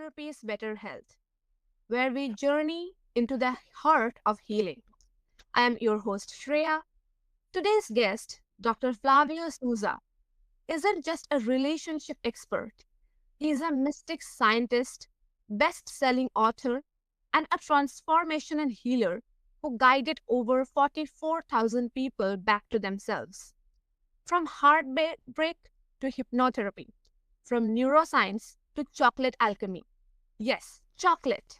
Hypnotherapy's Better Health, where we journey into the heart of healing. I am your host, Shreya. Today's guest, Dr. Flavio Souza, isn't just a relationship expert. He is a mystic scientist, best selling author, and a transformational healer who guided over 44,000 people back to themselves. From heartbreak to hypnotherapy, from neuroscience to chocolate alchemy. Yes, chocolate.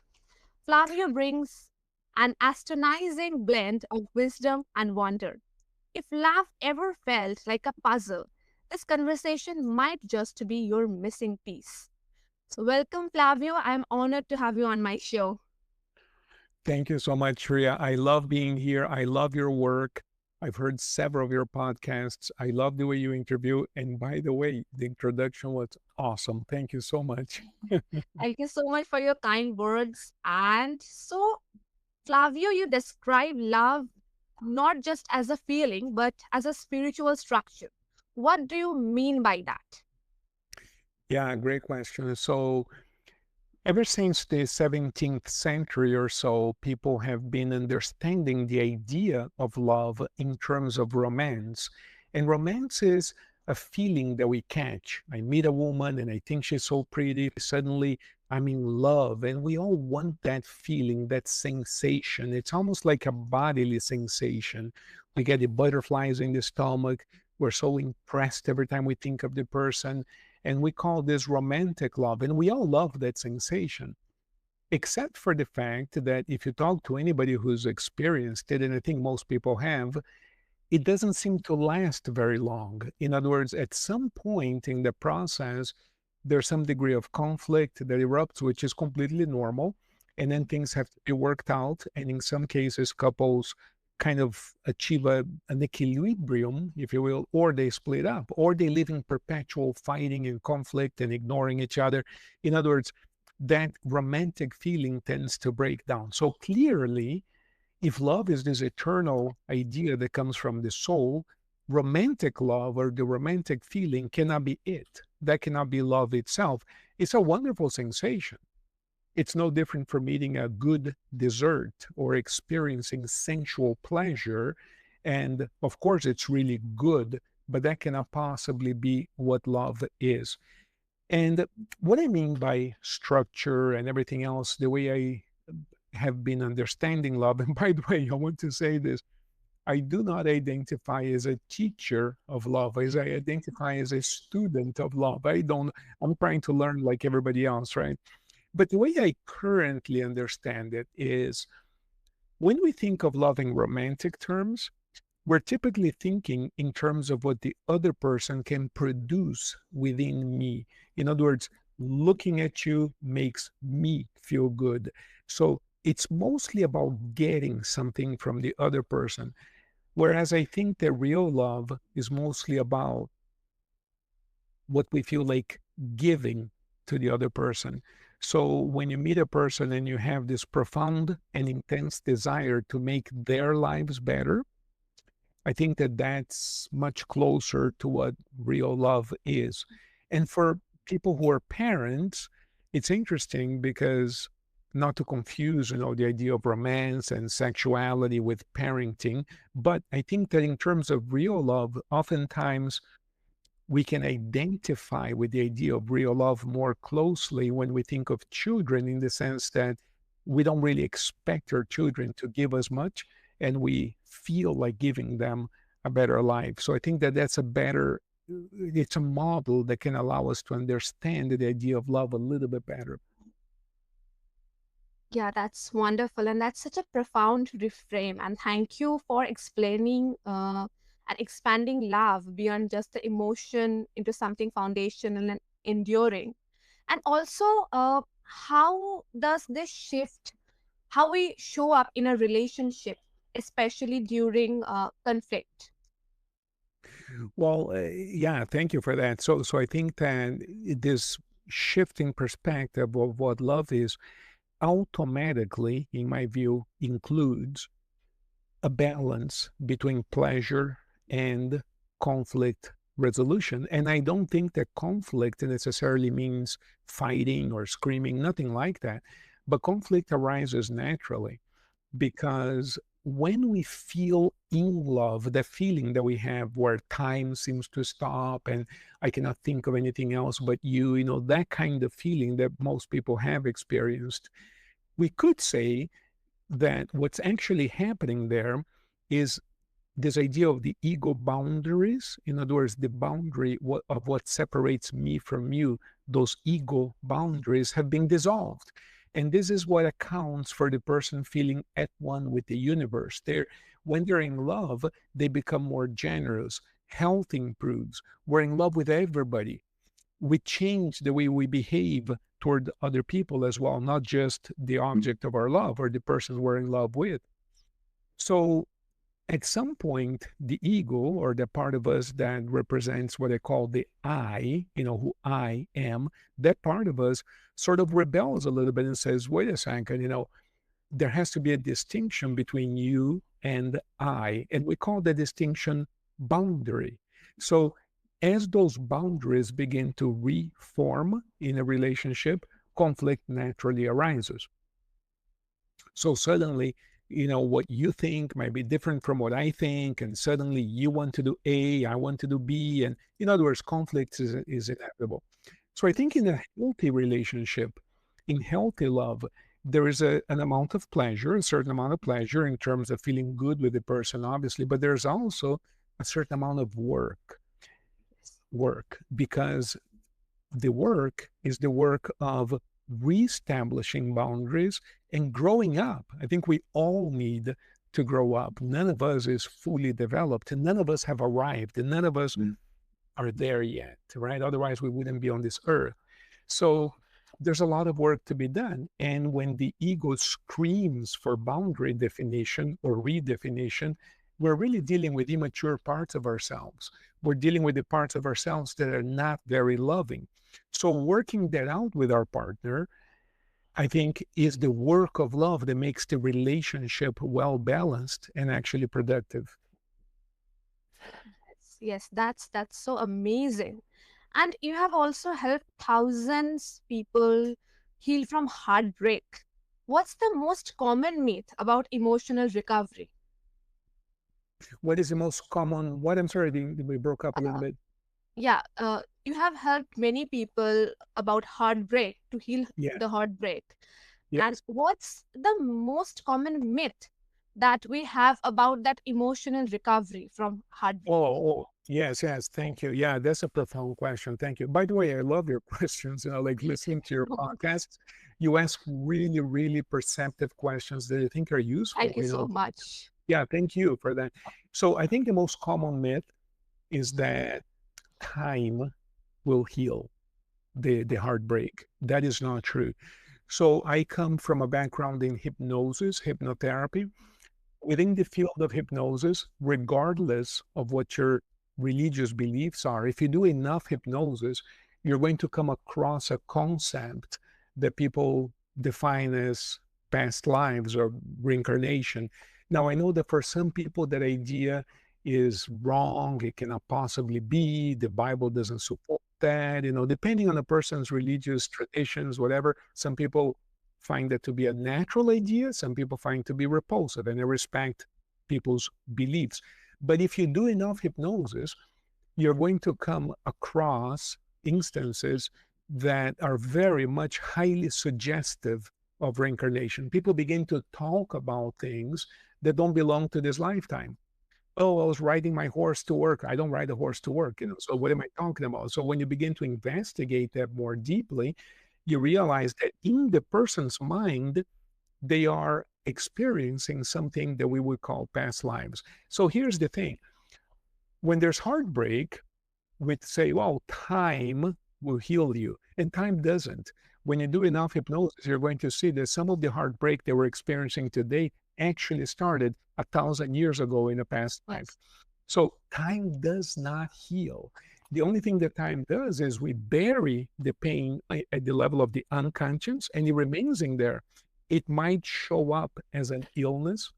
Flavio brings an astonishing blend of wisdom and wonder. If love ever felt like a puzzle, this conversation might just be your missing piece. So, welcome, Flavio. I'm honored to have you on my show. Thank you so much, Ria. I love being here. I love your work. I've heard several of your podcasts. I love the way you interview. And by the way, the introduction was awesome. Thank you so much. Thank you so much for your kind words. And so, Flavio, you describe love not just as a feeling, but as a spiritual structure. What do you mean by that? Yeah, great question. So, ever since the 17th century or so, people have been understanding the idea of love in terms of romance. And romance is a feeling that we catch. I meet a woman and I think she's so pretty. Suddenly, I'm in love. And we all want that feeling, that sensation. It's almost like a bodily sensation. We get the butterflies in the stomach. We're so impressed every time we think of the person. And we call this romantic love. And we all love that sensation, except for the fact that if you talk to anybody who's experienced it, and I think most people have, it doesn't seem to last very long. In other words, at some point in the process, there's some degree of conflict that erupts, which is completely normal. And then things have to be worked out. And in some cases, couples kind of achieve an equilibrium, if you will, or they split up, or they live in perpetual fighting and conflict and ignoring each other. In other words, that romantic feeling tends to break down. So clearly, if love is this eternal idea that comes from the soul, romantic love or the romantic feeling cannot be it. That cannot be love itself. It's a wonderful sensation. It's no different from eating a good dessert or experiencing sensual pleasure. And of course, it's really good, but that cannot possibly be what love is. And what I mean by structure and everything else, the way I have been understanding love, and by the way, I want to say this, I do not identify as a teacher of love, as I identify as a student of love. I'm trying to learn like everybody else, right? But the way I currently understand it is when we think of love in romantic terms, we're typically thinking in terms of what the other person can produce within me. In other words, looking at you makes me feel good. So it's mostly about getting something from the other person. Whereas I think that real love is mostly about what we feel like giving to the other person. So when you meet a person and you have this profound and intense desire to make their lives better, I think that that's much closer to what real love is. And for people who are parents, it's interesting because not to confuse, the idea of romance and sexuality with parenting, but I think that in terms of real love, oftentimes we can identify with the idea of real love more closely when we think of children, in the sense that we don't really expect our children to give us much, and we feel like giving them a better life. So I think that it's a model that can allow us to understand the idea of love a little bit better. Yeah, that's wonderful. And that's such a profound reframe. And thank you for explaining and expanding love beyond just the emotion into something foundational and enduring. And also, how does this shift how we show up in a relationship, especially during conflict? Well, yeah, thank you for that. So I think that this shifting perspective of what love is automatically, in my view, includes a balance between pleasure and conflict resolution. And I don't think that conflict necessarily means fighting or screaming, nothing like that. But conflict arises naturally because when we feel in love, the feeling that we have where time seems to stop and I cannot think of anything else but you know, that kind of feeling that most people have experienced, we could say that what's actually happening there is this idea of the ego boundaries. In other words, the boundary of what separates me from you, those ego boundaries have been dissolved. And this is what accounts for the person feeling at one with the universe. When they're in love, they become more generous. Health improves. We're in love with everybody. We change the way we behave toward other people as well, not just the object of our love or the person we're in love with. So at some point, the ego or the part of us that represents what I call the I, you know, who I am, that part of us sort of rebels a little bit and says, wait a second, you know, there has to be a distinction between you and I. And we call the distinction boundary. So as those boundaries begin to reform in a relationship, conflict naturally arises. So suddenly, you know, what you think might be different from what I think, and suddenly you want to do A, I want to do B, and in other words, conflict is inevitable. So I think in a healthy relationship, in healthy love, there is an amount of pleasure, a certain amount of pleasure in terms of feeling good with the person, obviously, but there's also a certain amount of work, because the work is the work of reestablishing boundaries and growing up. I think we all need to grow up. None of us is fully developed, and none of us have arrived, and none of us are there yet, right? Otherwise, we wouldn't be on this earth. So there's a lot of work to be done. And when the ego screams for boundary definition or redefinition, we're really dealing with immature parts of ourselves. We're dealing with the parts of ourselves that are not very loving. So working that out with our partner, I think, is the work of love that makes the relationship well balanced and actually productive. Yes, that's so amazing. And you have also helped thousands people heal from heartbreak. What's the most common myth about emotional recovery? What is the most common? What? I'm sorry, we broke up a little Uh, bit. yeah, you have helped many people about heartbreak to heal Yeah. the heartbreak. And Yes. what's the most common myth that we have about that emotional recovery from heartbreak? Yes, yes. Thank you. Yeah, that's a profound question. Thank you. By the way, I love your questions. You know, like listening to your podcasts, you ask really, really perceptive questions that I think are useful. Thank you You so know, much. yeah. Thank you for that. So I think the most common myth is that time will heal the heartbreak. That is not true. So I come from a background in hypnosis, hypnotherapy. Within the field of hypnosis, regardless of what your religious beliefs are, if you do enough hypnosis, you're going to come across a concept that people define as past lives or reincarnation. Now, I know that for some people, that idea is wrong. It cannot possibly be. The Bible doesn't support that. You know, depending on a person's religious traditions, whatever, some people find that to be a natural idea. Some people find to be repulsive, and I respect people's beliefs. But if you do enough hypnosis, you're going to come across instances that are very much highly suggestive of reincarnation. People begin to talk about things that don't belong to this lifetime. Oh, I was riding my horse to work. I don't ride a horse to work, you know. So what am I talking about? So when you begin to investigate that more deeply, you realize that in the person's mind, they are experiencing something that we would call past lives. So here's the thing: when there's heartbreak, we'd say, well, time will heal you, and time doesn't. When you do enough hypnosis, you're going to see that some of the heartbreak that we're experiencing today actually started 1,000 years ago in a past life. Yes. So time does not heal. The only thing that time does is we bury the pain at the level of the unconscious, and it remains in there. It might show up as an illness.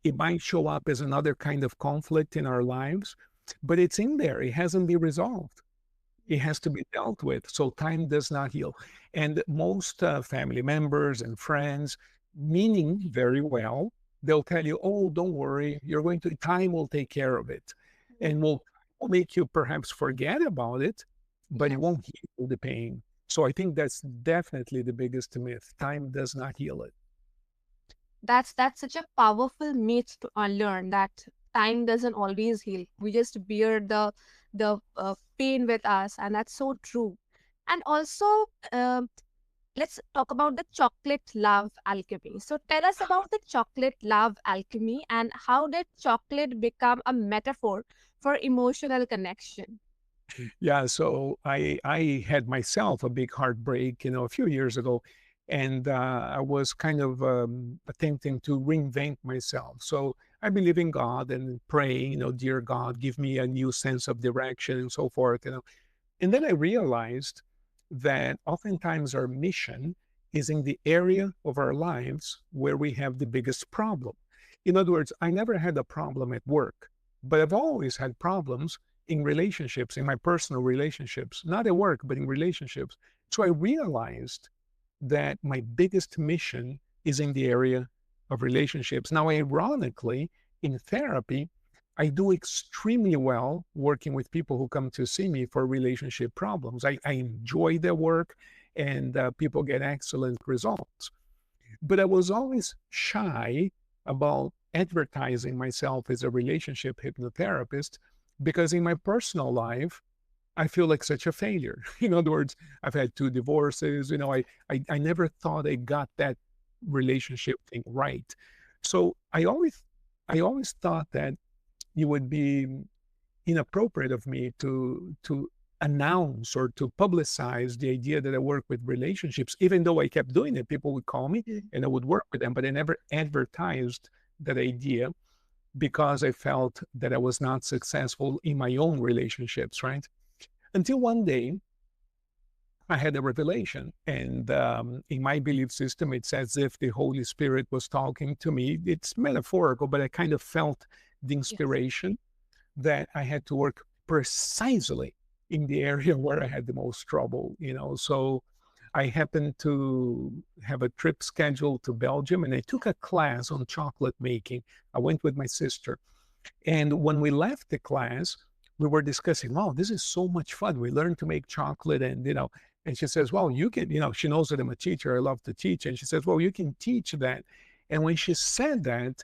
It might show up as another kind of conflict in our lives. but it's in there. It hasn't been resolved. It Mm. has to be dealt with. So time does not heal. And most family members and friends, meaning very well, they'll tell you, "Oh, don't worry, you're going to time will take care of it, and will make you perhaps forget about it, but it Yes. won't heal the pain." So I think that's definitely the biggest myth. Time does not heal it. That's such a powerful myth to unlearn, that time doesn't always heal. We just bear the pain with us, and that's so true. And also, um, let's talk about the chocolate love alchemy. So tell us about the chocolate love alchemy, and how did chocolate become a metaphor for emotional connection? Yeah, so I had myself a big heartbreak, a few years ago, and I was kind of attempting to reinvent myself. So I believe in God and praying, dear God, give me a new sense of direction and so forth. And then I realized that oftentimes our mission is in the area of our lives where we have the biggest problem. In other words, I never had a problem at work, but I've always had problems in relationships, in my personal relationships, not at work, but in relationships. So I realized that my biggest mission is in the area of relationships. Now, ironically, in therapy, I do extremely well working with people who come to see me for relationship problems. I enjoy their work, and people get excellent results. But I was always shy about advertising myself as a relationship hypnotherapist because in my personal life, I feel like such a failure. In other words, I've had two divorces. I never thought I got that relationship thing right. So I always thought that it would be inappropriate of me to announce or to publicize the idea that I work with relationships, even though I kept doing it. People would call me Mm. and I would work with them, but I never advertised that idea because I felt that I was not successful in my own relationships, right? Until one day I had a revelation. And in my belief system, it's as if the Holy Spirit was talking to me. It's metaphorical, but I kind of felt the Yes. inspiration that I had to work precisely in the area where I had the most trouble. So I happened to have a trip scheduled to Belgium and I took a class on chocolate making. I went with my sister. And when we left the class, we were discussing, wow, this is so much fun. We learned to make chocolate and she says, well, you can, she knows that I'm a teacher. I love to teach. And she says, well, you can teach that. And when she said that,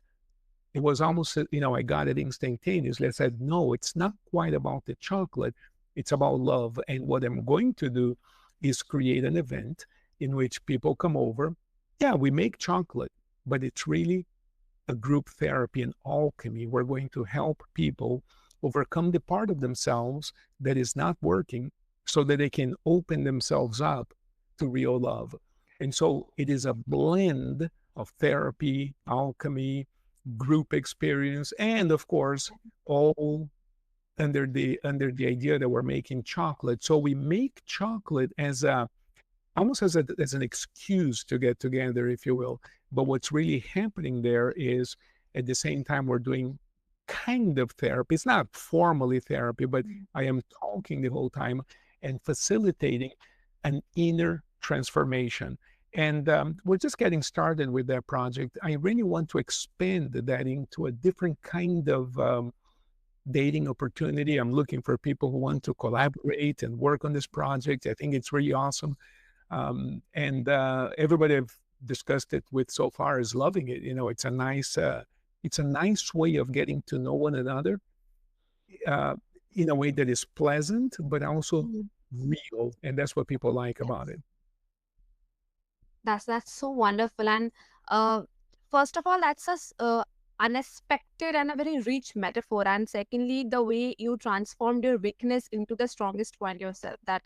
it was almost, I got it instantaneously. I said, no, it's not quite about the chocolate. It's about love. And what I'm going to do is create an event in which people come over. Yeah, we make chocolate, but it's really a group therapy and alchemy. We're going to help people overcome the part of themselves that is not working so that they can open themselves up to real love. And so it is a blend of therapy, alchemy, group experience, and of course, all under the idea that we're making chocolate. So we make chocolate as a almost as an excuse to get together, if you will. But what's really happening there is at the same time we're doing kind of therapy. It's not formally therapy, but Mm. I am talking the whole time and facilitating an inner transformation. And we're just getting started with that project. I really want to expand that into a different kind of dating opportunity. I'm looking for people who want to collaborate and work on this project. I think it's really awesome. And everybody I've discussed it with so far is loving it. It's a nice way of getting to know one another uh, in a way that is pleasant, but also Mm. real. And that's what people like about Yes. it. That's so wonderful. And uh, first of all, that's unexpected and a very rich metaphor. And secondly, the way you transformed your weakness into the strongest point yourself. That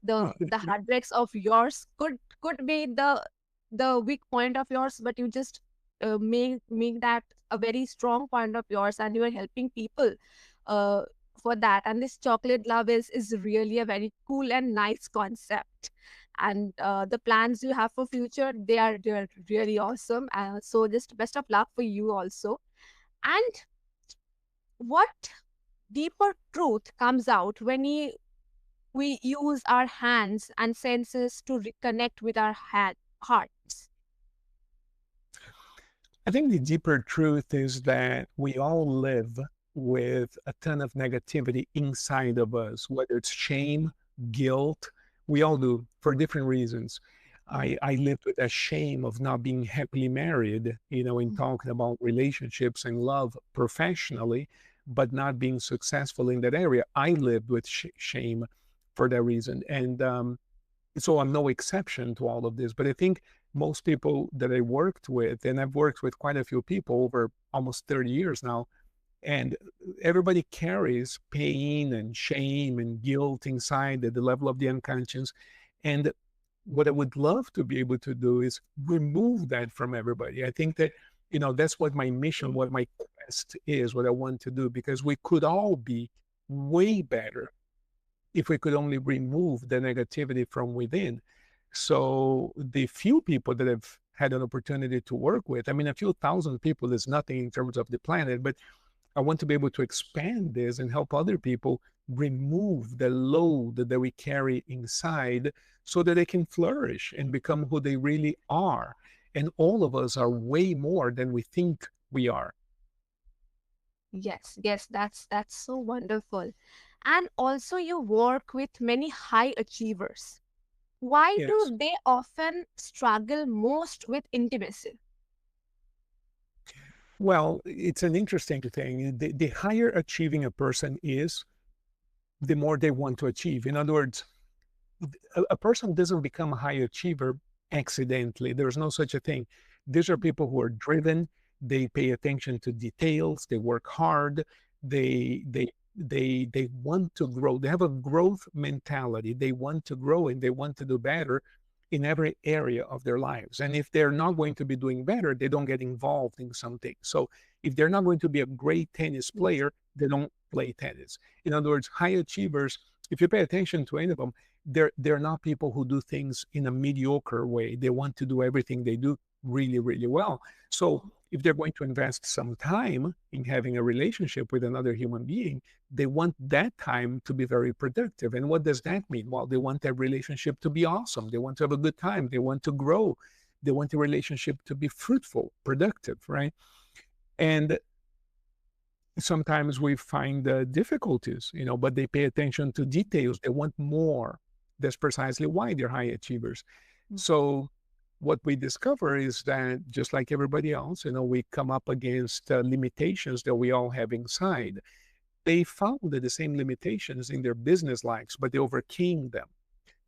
the heartbreaks of yours could be the weak point of yours, but you just make that a very strong point of yours, and you are helping people uh, for that. And this chocolate love is really a very cool and nice concept. And the plans you have for future, they're really awesome. So just best of luck for you also. And what deeper truth comes out when we use our hands and senses to reconnect with our hearts. I think the deeper truth is that we all live with a ton of negativity inside of us, whether it's shame, guilt. We all do for different reasons. I lived with that shame of not being happily married, in talking about relationships and love professionally, but not being successful in that area. I lived with shame for that reason. And so I'm no exception to all of this. But I think most people that I worked with, and I've worked with quite a few people over almost 30 years now, and everybody carries pain and shame and guilt inside at the level of the unconscious. And what I would love to be able to do is remove that from everybody. I think that, that's what my mission, what my quest is, what I want to do, because we could all be way better if we could only remove the negativity from within. So the few people that I've had an opportunity to work with, I mean, a few thousand people is nothing in terms of the planet, but I want to be able to expand this and help other people remove the load that we carry inside so that they can flourish and become who they really are. And all of us are way more than we think we are. Yes, yes, that's so wonderful. And also you work with many high achievers. Why Yes. do they often struggle most with intimacy? Well, it's an interesting thing. The higher achieving a person is, the more they want to achieve. In other words, a person doesn't become a high achiever accidentally. There's no such a thing. These are people who are driven. They pay attention to details. They work hard. They want to grow. They have a growth mentality. They want to grow and they want to do better in every area of their lives. And if they're not going to be doing better, they don't get involved in something. So if they're not going to be a great tennis Yes. player, they don't play tennis. In other words, high achievers, if you pay attention to any of them, they're not people who do things in a mediocre way. They want to do everything they do really, really well. So if they're going to invest some time in having a relationship with another human being, they want that time to be very productive. And what does that mean? Well, they want that relationship to be awesome. They want to have a good time. They want to grow. They want the relationship to be fruitful, productive, right? And sometimes we find difficulties, but they pay attention to details. They want more. That's precisely why they're high achievers. So, what we discover is that just like everybody else, we come up against limitations that we all have inside. They found the same limitations in their business lives, but they overcame them.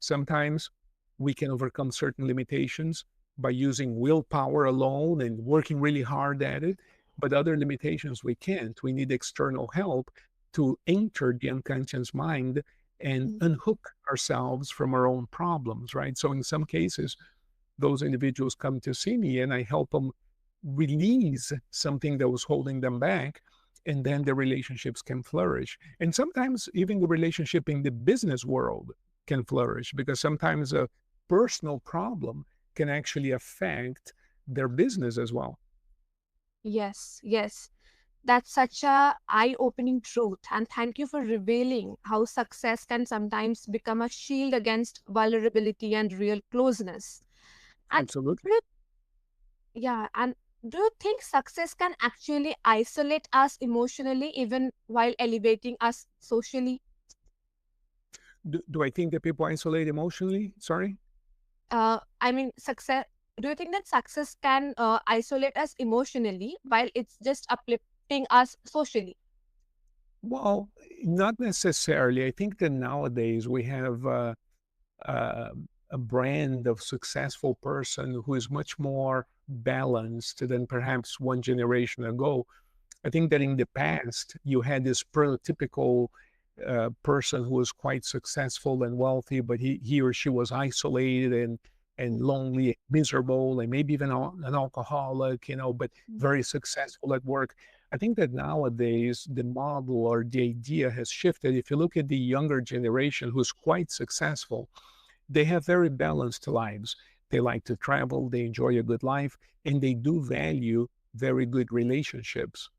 Sometimes we can overcome certain limitations by using willpower alone and working really hard at it, but other limitations we can't. We need external help to enter the unconscious mind and unhook ourselves from our own problems, right? So in some cases, those individuals come to see me and I help them release something that was holding them back. And then the relationships can flourish. And sometimes even the relationship in the business world can flourish because sometimes a personal problem can actually affect their business as well. Yes, yes. That's such a eye-opening truth. And thank you for revealing how success can sometimes become a shield against vulnerability and real closeness. And Absolutely. do you- yeah, and do you think success can actually isolate us emotionally even while elevating us socially? Do I think that people isolate emotionally? Sorry? I mean, success. Do you think that success can isolate us emotionally while it's just uplifting us socially? Well, not necessarily. I think that nowadays we have uh, a brand of successful person who is much more balanced than perhaps one generation ago. I think that in the past, you had this prototypical person who was quite successful and wealthy, but he or she was isolated and lonely, miserable, and maybe even an alcoholic, but very successful at work. I think that nowadays the model or the idea has shifted. If you look at the younger generation who's quite successful, they have very balanced lives. They like to travel, they enjoy a good life, and they do value very good relationships.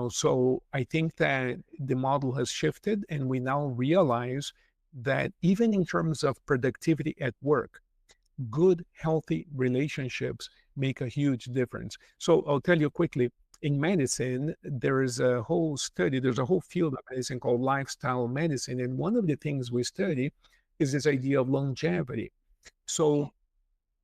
So I think that the model has shifted, and we now realize that even in terms of productivity at work, good, healthy relationships make a huge difference. So I'll tell you quickly, in medicine, there's a whole field of medicine called lifestyle medicine. And one of the things we study is this idea of longevity. So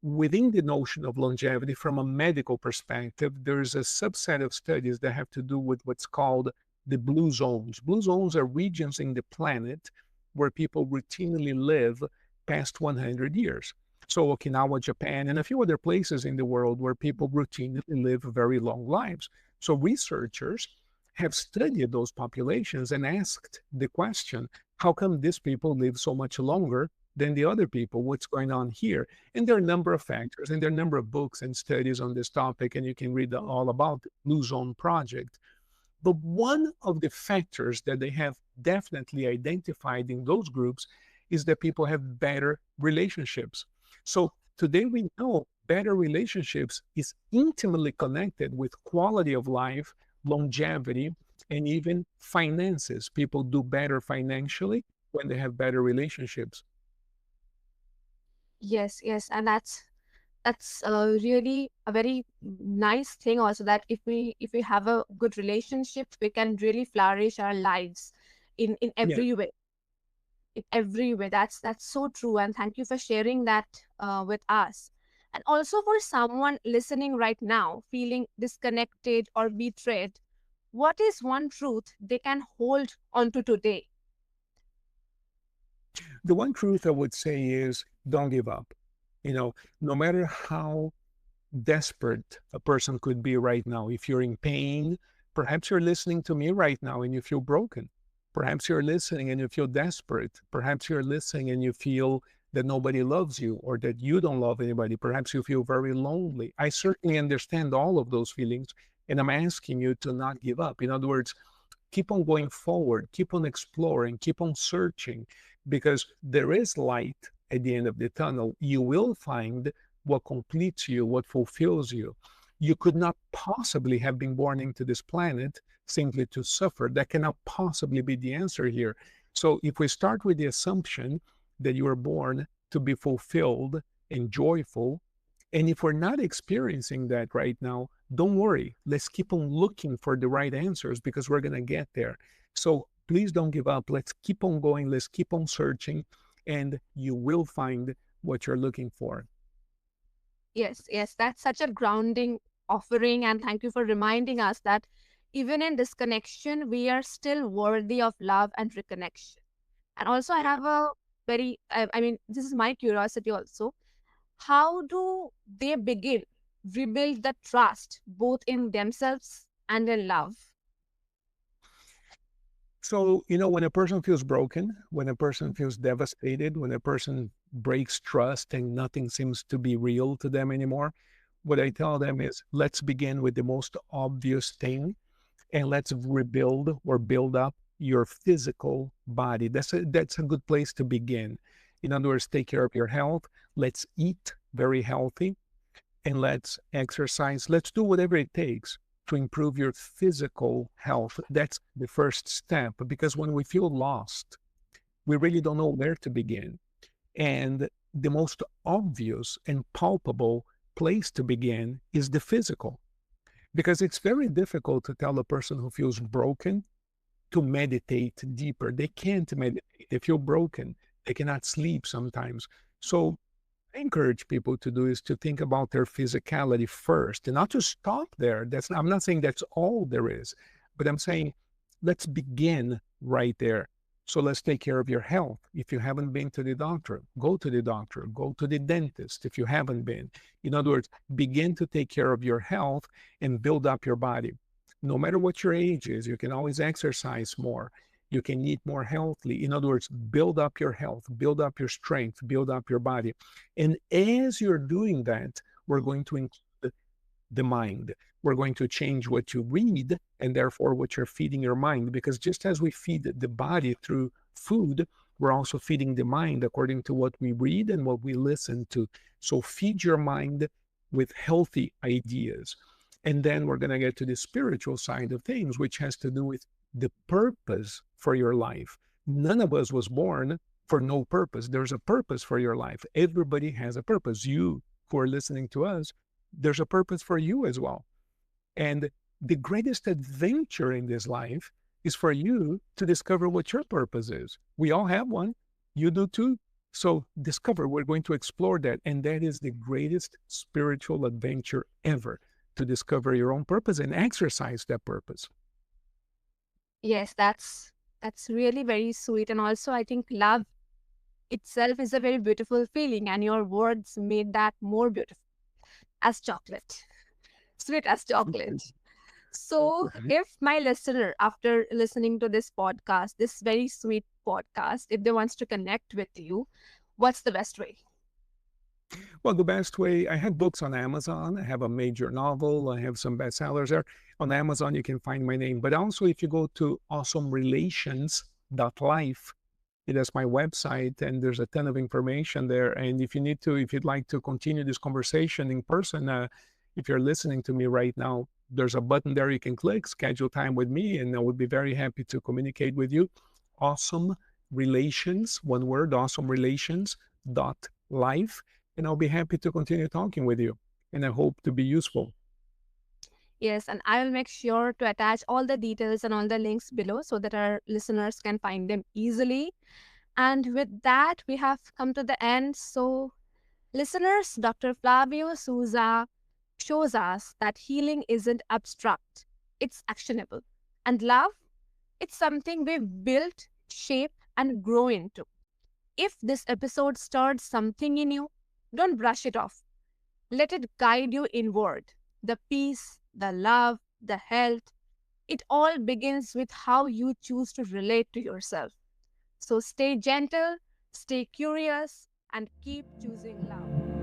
within the notion of longevity, from a medical perspective, there's a subset of studies that have to do with what's called the blue zones. Blue zones are regions in the planet where people routinely live past 100 years. So, Okinawa, Japan, and a few other places in the world where people routinely live very long lives. So, researchers have studied those populations and asked the question, how come these people live so much longer than the other people? What's going on here? And there are a number of factors, and there are a number of books and studies on this topic, and you can read all about the Blue Zone Project. But one of the factors that they have definitely identified in those groups is that people have better relationships. So today we know better relationships is intimately connected with quality of life, longevity, and even finances. People do better financially when they have better relationships. Yes, yes, and that's really a very nice thing also, that if we have a good relationship, we can really flourish our lives in Yeah. every way, in every way. That's so true, and thank you for sharing that with us. And also, for someone listening right now feeling disconnected or betrayed, what is one truth they can hold on to today? The one truth I would say is don't give up. No matter how desperate a person could be right now, if you're in pain, perhaps you're listening to me right now and you feel broken. Perhaps you're listening and you feel desperate. Perhaps you're listening and you feel that nobody loves you or that you don't love anybody. Perhaps you feel very lonely. I certainly understand all of those feelings. And I'm asking you to not give up. In other words, keep on going forward, keep on exploring, keep on searching, because there is light at the end of the tunnel. You will find what completes you, what fulfills you. You could not possibly have been born into this planet simply to suffer. That cannot possibly be the answer here. So, if we start with the assumption that you are born to be fulfilled and joyful, and if we're not experiencing that right now, don't worry. Let's keep on looking for the right answers because we're going to get there. So please don't give up. Let's keep on going. Let's keep on searching, and you will find what you're looking for. Yes, yes, that's such a grounding offering. And thank you for reminding us that even in disconnection, we are still worthy of love and reconnection. And also, I have a I mean, this is my curiosity also. How do they begin rebuild the trust both in themselves and in love? So, when a person feels broken, when a person feels devastated, when a person breaks trust and nothing seems to be real to them anymore, what I tell them is let's begin with the most obvious thing and let's rebuild or build up your physical body. That's a good place to begin. In other words, take care of your health. Let's eat very healthy and let's exercise. Let's do whatever it takes to improve your physical health. That's the first step because when we feel lost, we really don't know where to begin. And the most obvious and palpable place to begin is the physical because it's very difficult to tell a person who feels broken to meditate deeper. They can't meditate. They feel broken. They cannot sleep sometimes. So I encourage people to do is to think about their physicality first and not to stop there. I'm not saying that's all there is, but I'm saying let's begin right there. So let's take care of your health. If you haven't been to the doctor, go to the doctor, go to the dentist if you haven't been. In other words, begin to take care of your health and build up your body. No matter what your age is, you can always exercise more. You can eat more healthily. In other words, build up your health, build up your strength, build up your body. And as you're doing that, we're going to include the mind. We're going to change what you read and therefore what you're feeding your mind. Because just as we feed the body through food, we're also feeding the mind according to what we read and what we listen to. So feed your mind with healthy ideas. And then we're going to get to the spiritual side of things, which has to do with the purpose for your life. None of us was born for no purpose. There's a purpose for your life. Everybody has a purpose. You who are listening to us, there's a purpose for you as well. And the greatest adventure in this life is for you to discover what your purpose is. We all have one. You do too. So discover, we're going to explore that. And that is the greatest spiritual adventure ever, to discover your own purpose and exercise that purpose. Yes, that's really very sweet. And also I think love itself is a very beautiful feeling, and your words made that more beautiful. As chocolate. Sweet as chocolate. So, Right. if my listener, after listening to this podcast, this very sweet podcast, if they wants to connect with you, what's the best way? Well, the best way, I have books on Amazon. I have a major novel. I have some bestsellers there. On Amazon, you can find my name. But also, if you go to awesomerelations.life, it has my website, and there's a ton of information there. And if you need to, if you'd like to continue this conversation in person, if you're listening to me right now, there's a button there you can click, schedule time with me, and I would be very happy to communicate with you. Awesome Relations, one word, awesomerelations.life. And I'll be happy to continue talking with you. And I hope to be useful. Yes, and I will make sure to attach all the details and all the links below so that our listeners can find them easily. And with that, we have come to the end. So, listeners, Dr. Flavio Souza shows us that healing isn't abstract, it's actionable. And love, it's something we build, shape, and grow into. If this episode stirred something in you, don't brush it off. Let it guide you inward. The peace, the love, the health, it all begins with how you choose to relate to yourself. So stay gentle, stay curious, and keep choosing love.